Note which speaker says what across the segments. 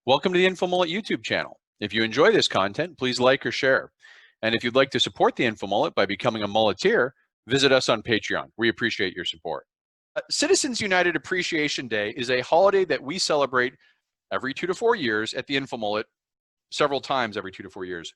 Speaker 1: Welcome to the InfoMullet YouTube channel. If you enjoy this content, please like or share. And if you'd like to support the InfoMullet by becoming a mulleteer, visit us on Patreon. We appreciate your support. Citizens United Appreciation Day is a holiday that we celebrate every 2 to 4 years at the InfoMullet, several times every 2 to 4 years.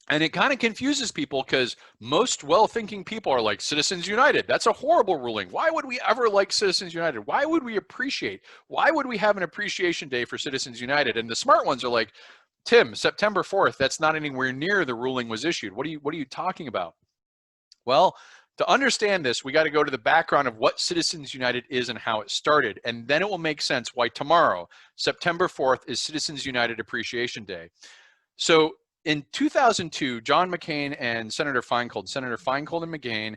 Speaker 1: And it kind of confuses people because most well-thinking people are like, Citizens United, that's a horrible ruling. Why would we ever like Citizens United? Why would we appreciate? Why would we have an appreciation day for Citizens United? And the smart ones are like, Tim, September 4th, that's not anywhere near the ruling was issued. What are you talking about? Well, to understand this, we got to go to the background of what Citizens United is and how it started. And then it will make sense why tomorrow, September 4th, is Citizens United Appreciation Day. So in 2002, John McCain and Senator Feingold and McCain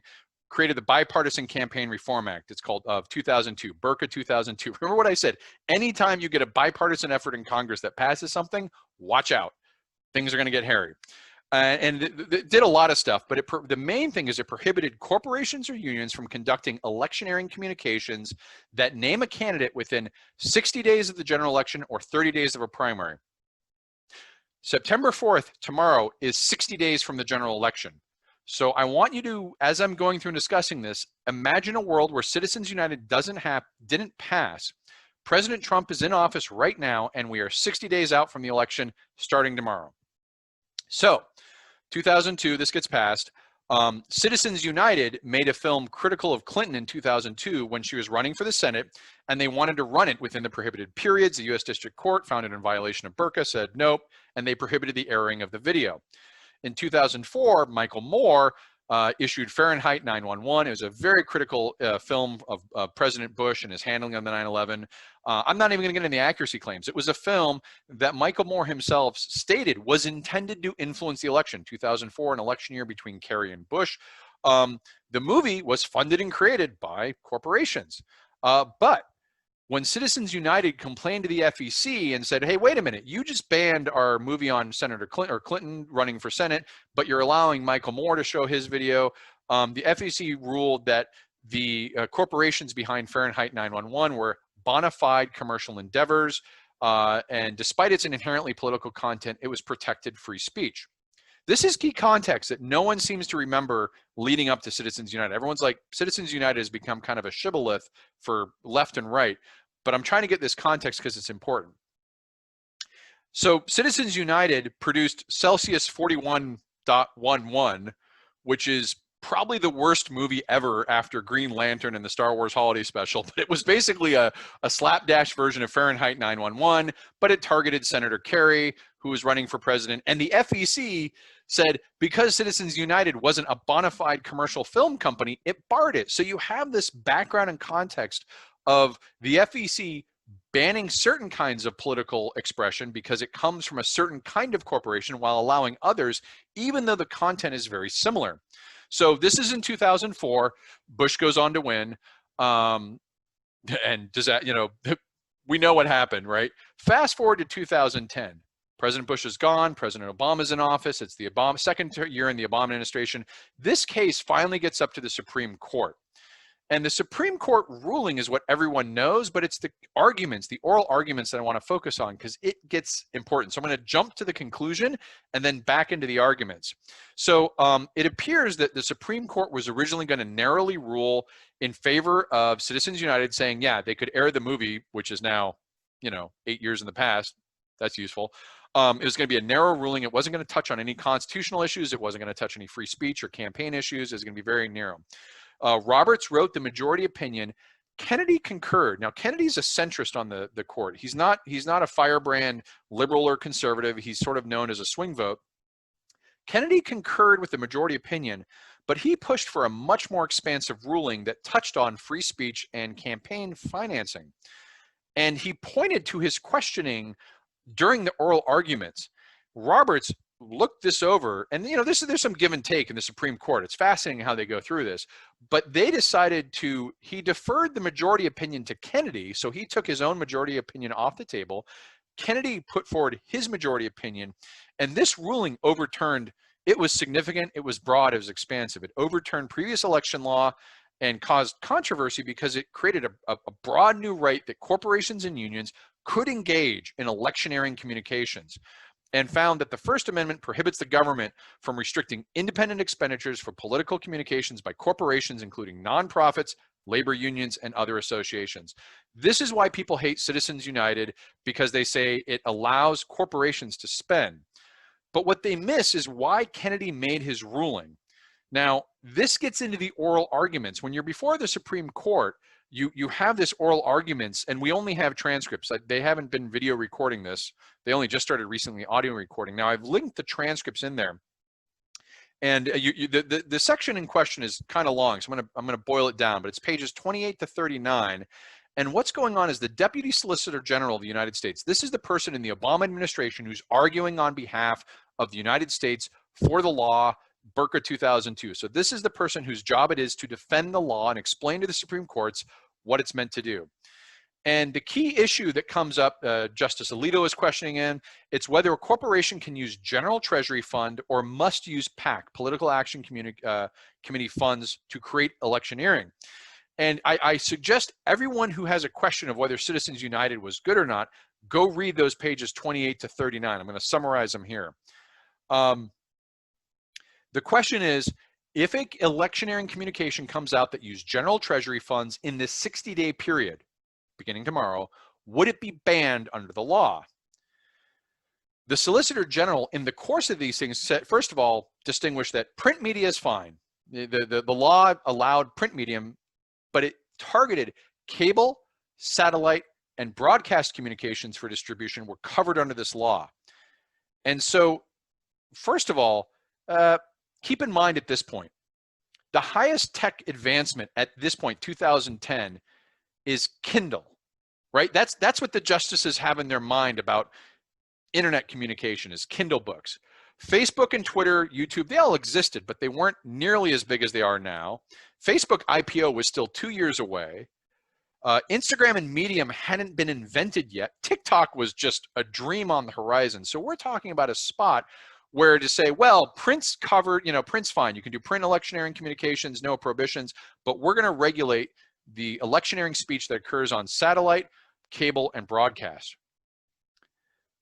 Speaker 1: created the Bipartisan Campaign Reform Act. It's called of 2002, BRCA 2002. Remember what I said? Anytime you get a bipartisan effort in Congress that passes something, watch out. Things are going to get hairy. And it did a lot of stuff, but the main thing is it prohibited corporations or unions from conducting electioneering communications that name a candidate within 60 days of the general election or 30 days of a primary. September 4th, tomorrow, is 60 days from the general election. So I want you to, as I'm going through and discussing this, imagine a world where Citizens United didn't pass. President Trump is in office right now, and we are 60 days out from the election starting tomorrow. So 2002, this gets passed. Citizens United made a film critical of Clinton in 2002 when she was running for the Senate, and they wanted to run it within the prohibited periods. The U.S. District Court found it in violation of BRCA, said nope, and they prohibited the airing of the video. In 2004, Michael Moore issued Fahrenheit 9/11. It was a very critical film of President Bush and his handling of the 9/11. I'm not even going to get into the accuracy claims. It was a film that Michael Moore himself stated was intended to influence the election. 2004, an election year between Kerry and Bush. The movie was funded and created by corporations. But when Citizens United complained to the FEC and said, hey, wait a minute, you just banned our movie on Senator Clinton or Clinton running for Senate, but you're allowing Michael Moore to show his video, the FEC ruled that the corporations behind Fahrenheit 9/11 were bona fide commercial endeavors, and despite its inherently political content, it was protected free speech. This is key context that no one seems to remember leading up to Citizens United. Everyone's like, Citizens United has become kind of a shibboleth for left and right, but I'm trying to get this context because it's important. So Citizens United produced Celsius 41.11, which is probably the worst movie ever after Green Lantern and the Star Wars Holiday Special, but it was basically a slapdash version of Fahrenheit 9/11, but it targeted Senator Kerry, who was running for president, and the FEC said because Citizens United wasn't a bona fide commercial film company, it barred it. So you have this background and context of the FEC banning certain kinds of political expression because it comes from a certain kind of corporation while allowing others, even though the content is very similar. So this is in 2004. Bush goes on to win. And does that, we know what happened, right? Fast forward to 2010. President Bush is gone. President Obama's in office. It's the second year in the Obama administration. This case finally gets up to the Supreme Court. And the Supreme Court ruling is what everyone knows, but it's the arguments, the oral arguments that I want to focus on because it gets important. So I'm going to jump to the conclusion and then back into the arguments. So it appears that the Supreme Court was originally going to narrowly rule in favor of Citizens United, saying, yeah, they could air the movie, which is now, 8 years in the past. That's useful. It was going to be a narrow ruling. It wasn't going to touch on any constitutional issues. It wasn't going to touch any free speech or campaign issues. It was going to be very narrow. Roberts wrote the majority opinion. Kennedy concurred. Now, Kennedy's a centrist on the court. He's not a firebrand liberal or conservative. He's sort of known as a swing vote. Kennedy concurred with the majority opinion, but he pushed for a much more expansive ruling that touched on free speech and campaign financing. And he pointed to his questioning during the oral arguments. Roberts looked this over, and there's some give and take in the Supreme Court. It's fascinating how they go through this, but they decided he deferred the majority opinion to Kennedy, so he took his own majority opinion off the table. Kennedy put forward his majority opinion, and this ruling overturned. It was significant, it was broad, it was expansive. It overturned previous election law, and caused controversy because it created a broad new right that corporations and unions could engage in electioneering communications, and found that the First Amendment prohibits the government from restricting independent expenditures for political communications by corporations, including nonprofits, labor unions, and other associations. This is why people hate Citizens United, because they say it allows corporations to spend. But what they miss is why Kennedy made his ruling. Now, this gets into the oral arguments. When you're before the Supreme Court, you have this oral arguments, and we only have transcripts. They haven't been video recording this. They only just started recently audio recording. Now, I've linked the transcripts in there. And the section in question is kind of long, so I'm gonna boil it down, but it's pages 28 to 39. And what's going on is the Deputy Solicitor General of the United States. This is the person in the Obama administration who's arguing on behalf of the United States for the law, Burka 2002. So this is the person whose job it is to defend the law and explain to the Supreme Courts what it's meant to do. And the key issue that comes up, Justice Alito is questioning in, it's whether a corporation can use General Treasury Fund or must use PAC, Political Action Committee funds, to create electioneering. And I suggest everyone who has a question of whether Citizens United was good or not, go read those pages 28 to 39. I'm going to summarize them here. The question is, if an electioneering communication comes out that used General Treasury funds in this 60-day period, beginning tomorrow, would it be banned under the law? The Solicitor General, in the course of these things, said, first of all, distinguished that print media is fine. The law allowed print medium, but it targeted cable, satellite, and broadcast communications for distribution were covered under this law. And so, first of all, keep in mind at this point, the highest tech advancement at this point, 2010, is Kindle, right? That's what the justices have in their mind about internet communication, is Kindle books. Facebook and Twitter, YouTube, they all existed, but they weren't nearly as big as they are now. Facebook IPO was still 2 years away. Instagram and Medium hadn't been invented yet. TikTok was just a dream on the horizon. So we're talking about a spot where to say, well, print's covered, print's fine. You can do print electioneering communications, no prohibitions, but we're going to regulate the electioneering speech that occurs on satellite, cable, and broadcast.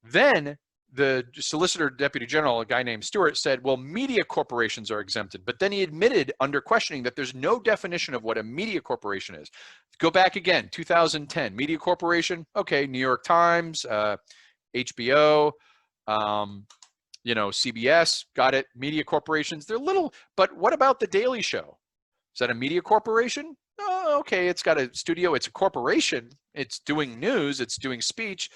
Speaker 1: Then the Solicitor Deputy General, a guy named Stewart, said, well, media corporations are exempted. But then he admitted under questioning that there's no definition of what a media corporation is. Go back again, 2010, media corporation, okay, New York Times, HBO, CBS, got it, media corporations, they're little, but what about The Daily Show? Is that a media corporation? Oh, okay, it's got a studio, it's a corporation, it's doing news, it's doing speech.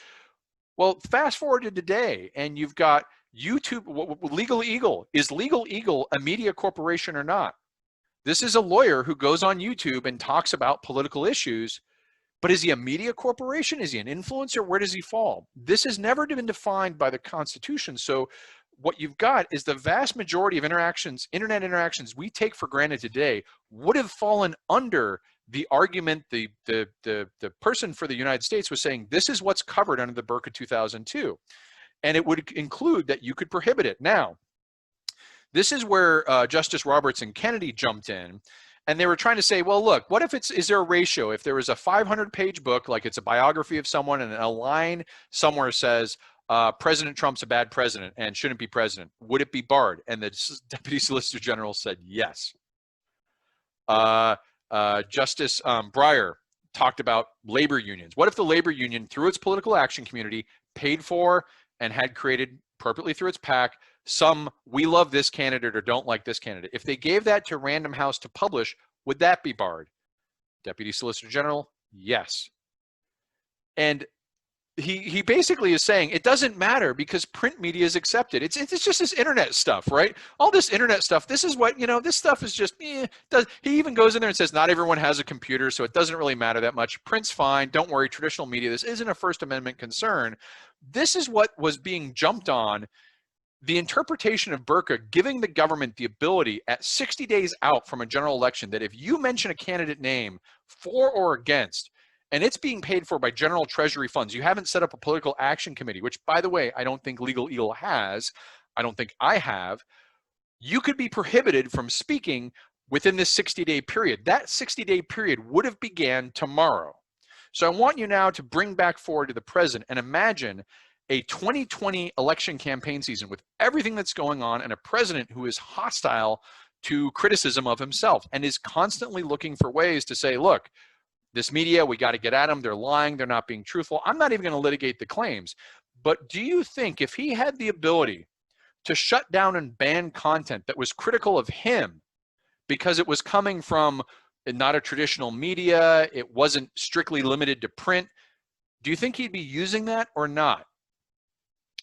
Speaker 1: Well, fast forward to today, and you've got YouTube, Legal Eagle. Is Legal Eagle a media corporation or not? This is a lawyer who goes on YouTube and talks about political issues, but is he a media corporation? Is he an influencer? Where does he fall? This has never been defined by the Constitution. So what you've got is the vast majority of internet interactions we take for granted today would have fallen under the argument the person for the United States was saying, this is what's covered under the Burka 2002. And it would include that you could prohibit it. Now, this is where Justice Roberts and Kennedy jumped in, and they were trying to say, well, look, what if is there a ratio? If there was a 500-page book, like it's a biography of someone, and a line somewhere says, President Trump's a bad president and shouldn't be president, would it be barred? And the Deputy Solicitor General said yes. Justice Breyer talked about labor unions. What if the labor union, through its political action community, paid for and had created, appropriately through its PAC, some we love this candidate or don't like this candidate? If they gave that to Random House to publish, would that be barred? Deputy Solicitor General, yes. And he basically is saying it doesn't matter because print media is accepted. It's just this internet stuff, right? All this internet stuff, this is what, this stuff is just, he even goes in there and says not everyone has a computer, so it doesn't really matter that much. Print's fine, don't worry, traditional media, this isn't a First Amendment concern. This is what was being jumped on. The interpretation of Burka giving the government the ability at 60 days out from a general election that if you mention a candidate name for or against, and it's being paid for by General Treasury funds, you haven't set up a political action committee, which, by the way, I don't think Legal Eagle has. I don't think I have. You could be prohibited from speaking within this 60-day period. That 60-day period would have began tomorrow. So I want you now to bring back forward to the present and imagine a 2020 election campaign season with everything that's going on and a president who is hostile to criticism of himself and is constantly looking for ways to say, look, this media, we got to get at them. They're lying. They're not being truthful. I'm not even going to litigate the claims. But do you think if he had the ability to shut down and ban content that was critical of him because it was coming from not a traditional media, it wasn't strictly limited to print, do you think he'd be using that or not?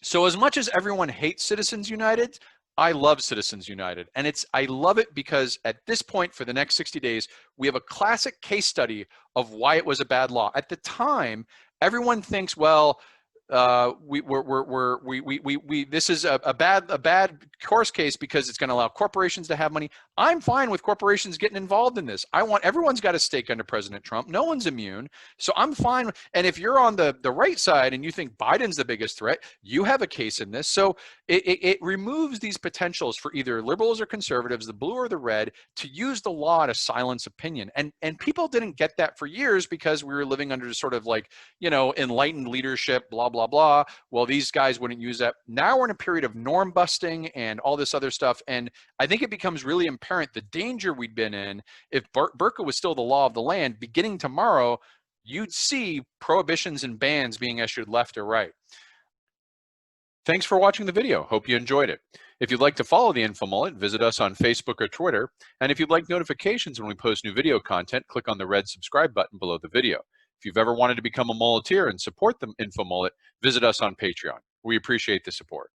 Speaker 1: So as much as everyone hates Citizens United, I love Citizens United. And I love it because at this point for the next 60 days, we have a classic case study of why it was a bad law. At the time, everyone thinks, well, this is a bad course case because it's going to allow corporations to have money. I'm fine with corporations getting involved in this. Everyone's got a stake under President Trump. No one's immune. So I'm fine. And if you're on the right side and you think Biden's the biggest threat, you have a case in this. So it removes these potentials for either liberals or conservatives, the blue or the red, to use the law to silence opinion. And people didn't get that for years because we were living under sort of like, enlightened leadership, blah, blah, blah. Well, these guys wouldn't use that. Now we're in a period of norm busting and all this other stuff. And I think it becomes really apparent the danger we'd been in if burqa was still the law of the land. Beginning tomorrow, you'd see prohibitions and bans being issued left or right. Thanks for watching the video. Hope you enjoyed it. If you'd like to follow the InfoMullet, visit us on Facebook or Twitter. And if you'd like notifications when we post new video content, click on the red subscribe button below the video. If you've ever wanted to become a mulleteer and support the InfoMullet, visit us on Patreon. We appreciate the support.